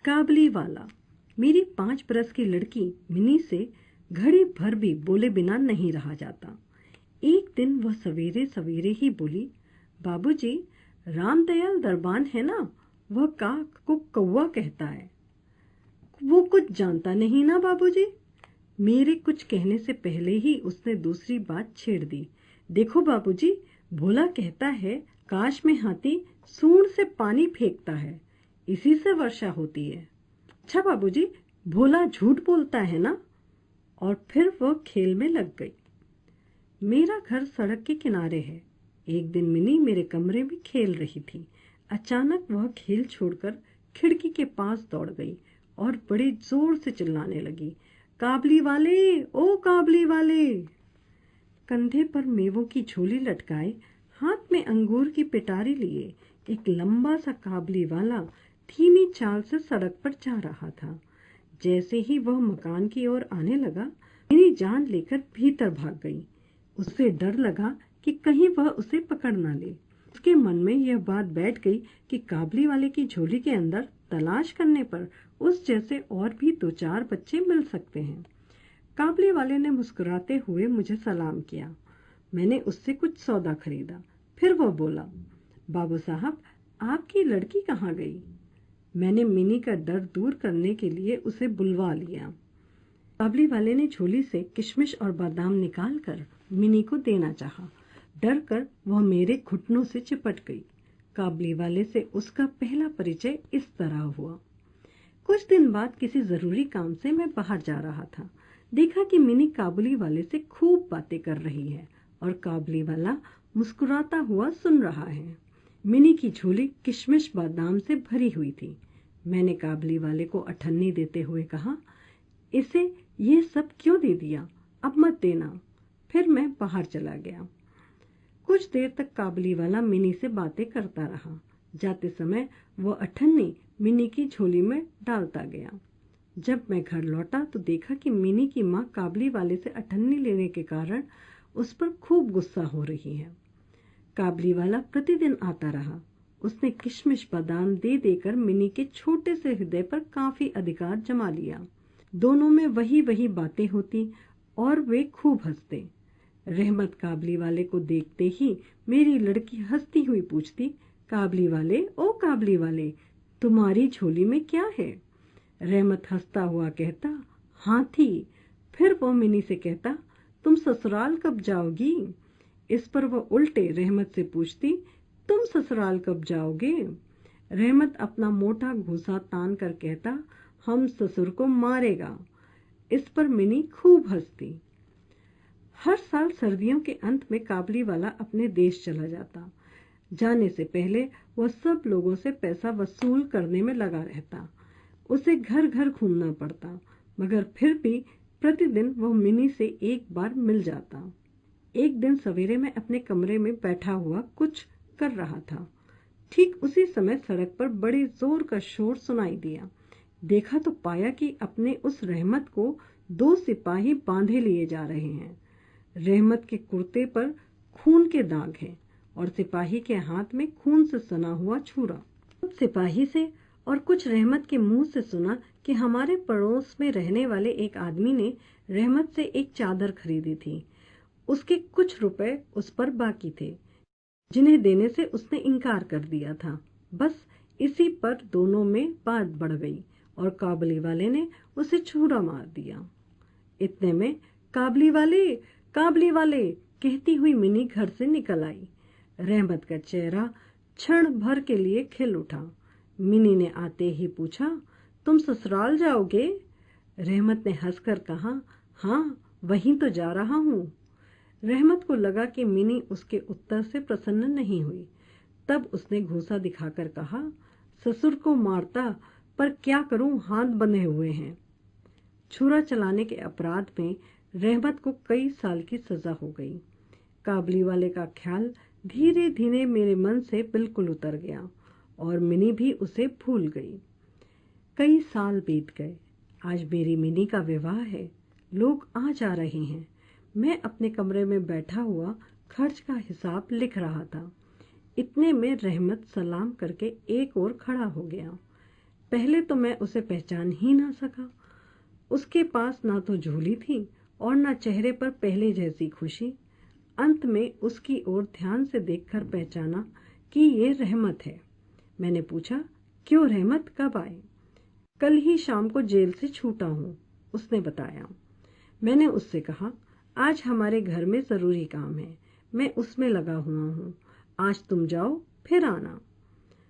काबली वाला। मेरी 5 बरस की लड़की मिनी से घड़ी भर भी बोले बिना नहीं रहा जाता। एक दिन वह सवेरे सवेरे ही बोली, बाबूजी, रामदयाल दरबान है ना, वह काक को कौवा कहता है। वो कुछ जानता नहीं ना बाबूजी। मेरे कुछ कहने से पहले ही उसने दूसरी बात छेड़ दी। देखो बाबूजी, भोला कहता है काश में हाथी सूंड से पानी फेंकता है, इसी से वर्षा होती है। अच्छा बाबूजी, भोला झूठ बोलता है ना। और फिर वह खेल में लग गई। मेरा घर सड़क के किनारे है। एक दिन मिनी मेरे कमरे में खेल रही थी। अचानक वह खेल छोड़कर खिड़की के पास दौड़ गई और बड़े जोर से चिल्लाने लगी, काबली वाले, ओ काबली वाले। कंधे पर मेवों की झोली लटकाए, हाथ में अंगूर की पिटारी लिए एक लंबा सा काबली वाला धीमी चाल से सड़क पर जा रहा था। जैसे ही वह मकान की ओर आने लगा, मेरी जान लेकर भीतर भाग गई। उसे डर लगा कि कहीं वह उसे पकड़ ना ले। उसके मन में यह बात बैठ गई कि काबली वाले की झोली के अंदर तलाश करने पर उस जैसे और भी 2-4 बच्चे मिल सकते हैं। काबली वाले ने मुस्कुराते हुए मुझे सलाम किया। मैंने उससे कुछ सौदा खरीदा। फिर वह बोला, बाबू साहब, आपकी लड़की कहाँ गई? मैंने मिनी का डर दूर करने के लिए उसे बुलवा लिया। काबली वाले ने झोली से किशमिश और बादाम निकालकर मिनी को देना चाहा। डर कर वह मेरे घुटनों से चिपट गई। काबली वाले से उसका पहला परिचय इस तरह हुआ। कुछ दिन बाद किसी जरूरी काम से मैं बाहर जा रहा था। देखा कि मिनी काबुली वाले से खूब बातें कर रही है और काबुली वाला मुस्कुराता हुआ सुन रहा है। मिनी की झोली किशमिश बादाम से भरी हुई थी। मैंने काबुली वाले को अठन्नी देते हुए कहा, इसे ये सब क्यों दे दिया, अब मत देना। फिर मैं बाहर चला गया। कुछ देर तक काबुली वाला मिनी से बातें करता रहा। जाते समय वह अठन्नी मिनी की झोली में डालता गया। जब मैं घर लौटा तो देखा कि मिनी की माँ काबुली वाले से अठन्नी लेने के कारण उस पर खूब गुस्सा हो रही है। काबुली वाला प्रतिदिन आता रहा। उसने किशमिश बादाम दे देकर मिनी के छोटे से हृदय पर काफी अधिकार जमा लिया। दोनों में वही वही बातें होती और वे खूब हंसते। रहमत काबुली वाले को देखते ही मेरी लड़की हंसती हुई पूछती, काबुली वाले, ओ काबुली वाले, तुम्हारी झोली में क्या है? रहमत हंसता हुआ कहता, हाथी। फिर वो मिनी से कहता, तुम ससुराल कब जाओगी? इस पर वह उल्टे रहमत से पूछती, तुम ससुराल कब जाओगे? रहमत अपना मोटा घूंसा तान कर कहता, हम ससुर को मारेगा। इस पर मिनी खूब हंसती। हर साल सर्दियों के अंत में काबुली वाला अपने देश चला जाता। जाने से पहले वह सब लोगों से पैसा वसूल करने में लगा रहता। उसे घर घर घूमना पड़ता, मगर फिर भी प्रतिदिन वह मिनी से एक बार मिल जाता। एक दिन सवेरे मैं अपने कमरे में बैठा हुआ कुछ कर रहा था। ठीक उसी समय सड़क पर बड़े जोर का शोर सुनाई दिया। देखा तो पाया कि अपने उस रहमत को 2 सिपाही बांधे लिए जा रहे हैं। रहमत के कुर्ते पर खून के दाग हैं और सिपाही के हाथ में खून से सना हुआ छुरा। सिपाही से और कुछ रहमत के मुंह से सुना कि हमारे पड़ोस में रहने वाले एक आदमी ने रहमत से एक चादर खरीदी थी। उसके कुछ रुपए उस पर बाकी थे, जिन्हें देने से उसने इनकार कर दिया था। बस इसी पर दोनों में बात बढ़ गई और काबुली वाले ने उसे छुरा मार दिया। इतने में काबुली वाले कहती हुई मिनी घर से निकल आई। रहमत का चेहरा क्षण भर के लिए खिल उठा। मिनी ने आते ही पूछा, तुम ससुराल जाओगे? रहमत ने हंसकर कहा, हाँ, वहीं तो जा रहा हूँ। रहमत को लगा कि मिनी उसके उत्तर से प्रसन्न नहीं हुई। तब उसने घूंसा दिखाकर कहा, ससुर को मारता, पर क्या करूं, हाथ बंधे हुए हैं। छुरा चलाने के अपराध में रहमत को कई साल की सजा हो गई। काबुली वाले का ख्याल धीरे धीरे मेरे मन से बिल्कुल उतर गया और मिनी भी उसे भूल गई। कई साल बीत गए। आज मेरी मिनी का विवाह है। लोग आ जा रहे हैं। मैं अपने कमरे में बैठा हुआ खर्च का हिसाब लिख रहा था। इतने में रहमत सलाम करके एक ओर खड़ा हो गया। पहले तो मैं उसे पहचान ही ना सका। उसके पास ना तो झोली थी और ना चेहरे पर पहले जैसी खुशी। अंत में उसकी ओर ध्यान से देखकर पहचाना कि ये रहमत है। मैंने पूछा, क्यों रहमत, कब आए? कल ही शाम को जेल से छूटा हूँ, उसने बताया। मैंने उससे कहा, आज हमारे घर में ज़रूरी काम है, मैं उसमें लगा हुआ हूँ, आज तुम जाओ फिर आना।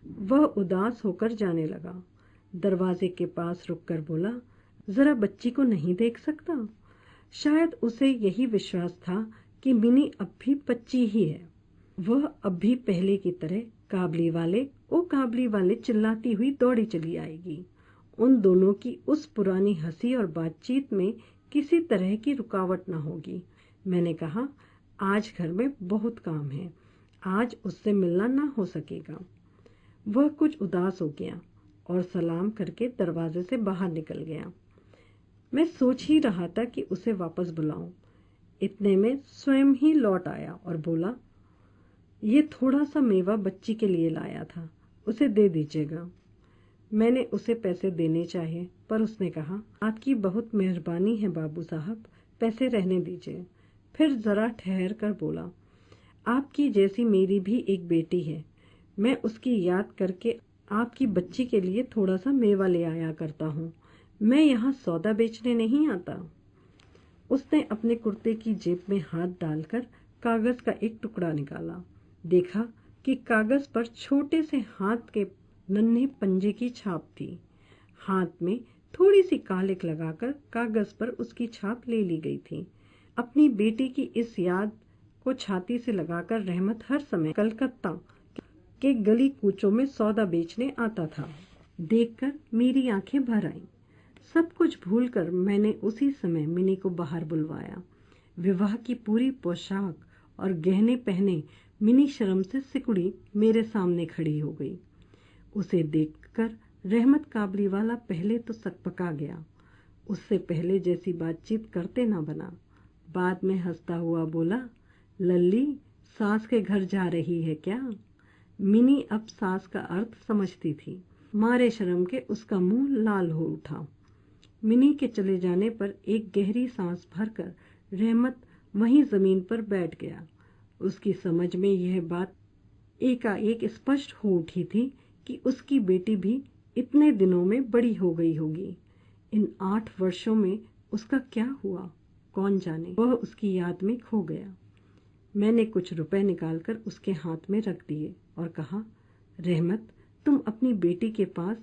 वह उदास होकर जाने लगा। दरवाजे के पास रुककर बोला, जरा बच्ची को नहीं देख सकता? शायद उसे यही विश्वास था कि मिनी अब भी बच्ची ही है। वह अब भी पहले की तरह काबली वाले ओ काबली वाले चिल्लाती हुई दौड़ी चली आएगी। उन दोनों की उस पुरानी हंसी और बातचीत में किसी तरह की रुकावट न होगी। मैंने कहा, आज घर में बहुत काम है, आज उससे मिलना ना हो सकेगा। वह कुछ उदास हो गया और सलाम करके दरवाजे से बाहर निकल गया। मैं सोच ही रहा था कि उसे वापस बुलाऊं। इतने में स्वयं ही लौट आया और बोला, ये थोड़ा सा मेवा बच्ची के लिए लाया था, उसे दे दीजिएगा। मैंने उसे पैसे देने चाहे पर उसने कहा, आपकी बहुत मेहरबानी है बाबू साहब, पैसे रहने दीजिए। फिर ज़रा ठहर कर बोला, आपकी जैसी मेरी भी एक बेटी है, मैं उसकी याद करके आपकी बच्ची के लिए थोड़ा सा मेवा ले आया करता हूँ, मैं यहाँ सौदा बेचने नहीं आता। उसने अपने कुर्ते की जेब में हाथ डालकर कागज़ का एक टुकड़ा निकाला। देखा कि कागज़ पर छोटे से हाथ के नन्हे पंजे की छाप थी। हाथ में थोड़ी सी कालिक लगाकर कागज़ पर उसकी छाप ले ली गई थी। अपनी बेटी की इस याद को छाती से लगाकर रहमत हर समय कलकत्ता के गली कूचों में सौदा बेचने आता था। देखकर मेरी आंखें भर आईं। सब कुछ भूलकर मैंने उसी समय मिनी को बाहर बुलवाया। विवाह की पूरी पोशाक और गहने पहने मिनी शर्म से सिकुड़ी मेरे सामने खड़ी हो गई। उसे देखकर रहमत काबली वाला पहले तो सकपका गया। उससे पहले जैसी बातचीत करते ना बना। बाद में हंसता हुआ बोला, लल्ली सास के घर जा रही है क्या? मिनी अब सास का अर्थ समझती थी। मारे शर्म के उसका मुंह लाल हो उठा। मिनी के चले जाने पर एक गहरी सांस भरकर रहमत वहीं जमीन पर बैठ गया। उसकी समझ में यह बात एकाएक स्पष्ट हो उठी थी कि उसकी बेटी भी इतने दिनों में बड़ी हो गई होगी। इन 8 वर्षों में उसका क्या हुआ कौन जाने। वह उसकी याद में खो गया। मैंने कुछ रुपए निकालकर उसके हाथ में रख दिए और कहा, रहमत, तुम अपनी बेटी के पास